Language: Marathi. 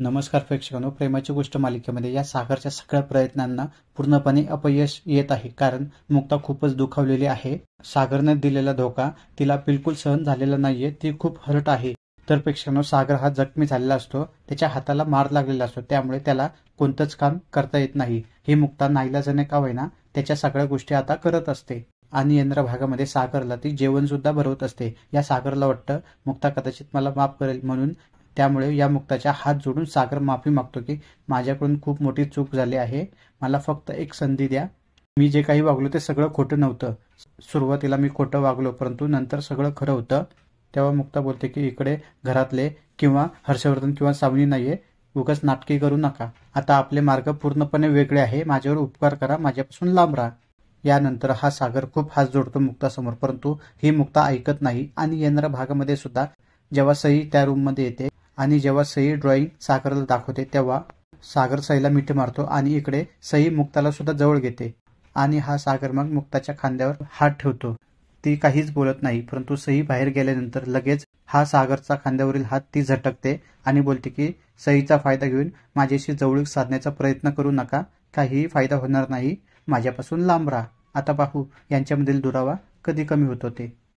नमस्कार प्रेक्षकांनो, प्रेमाची गोष्ट मालिकेमध्ये या सागरच्या सगळ्या प्रयत्नांना पूर्णपणे अपयश येत आहे. कारण मुक्ता खूपच दुखावलेली आहे. सागरने दिलेला धोका तिला बिलकुल सहन झालेला नाहीये. ती खूप हर्ट आहे. तर प्रेक्षकांनो, सागर हा जखमी झालेला असतो. त्याच्या हाताला मार लागलेला असतो. त्यामुळे त्याला कोणतंच काम करता येत नाही. ही मुक्ता नाईलाजाने का होईना त्याच्या सगळ्या गोष्टी आता करत असते. आणि येणाऱ्या भागामध्ये सागरला ती जेवण सुद्धा भरवत असते. या सागरला वाटतं मुक्ता कदाचित मला माफ करेल म्हणून. त्यामुळे या मुक्ताच्या हात जोडून सागर माफी मागतो की माझ्याकडून खूप मोठी चूक झाली आहे. मला फक्त एक संधी द्या. मी जे काही वागलो ते सगळं खोटं नव्हतं. सुरुवातीला मी खोटं वागलो, परंतु नंतर सगळं खरं होतं. तेव्हा मुक्ता बोलते की इकडे घरातले किंवा हर्षवर्धन किंवा सावनी नाहीये. उगाच नाटके करू नका. आता आपले मार्ग पूर्णपणे वेगळे आहे. माझ्यावर उपकार करा. माझ्यापासून लांब राहा. यानंतर हा सागर खूप हात जोडतो मुक्तासमोर, परंतु ही मुक्ता ऐकत नाही. आणि येणाऱ्या भागामध्ये सुद्धा जेव्हा सई त्या रूममध्ये येते आणि जेव्हा सई ड्रॉइंग सागरला दाखवते तेव्हा सागर सईला मिठी मारतो आणि इकडे सई मुक्ताला सुद्धा जवळ घेते. आणि हा सागर मग मुक्ताच्या खांद्यावर हात ठेवतो. ती काहीच बोलत नाही, परंतु सई बाहेर गेल्यानंतर लगेच हा सागरचा खांद्यावरील हात ती झटकते आणि बोलते की सईचा फायदा घेऊन माझ्याशी जवळीक साधण्याचा प्रयत्न करू नका. काहीही फायदा होणार नाही. माझ्यापासून लांब राहा. आता पाहू यांच्यामधील दुरावा कधी कमी होतो ते.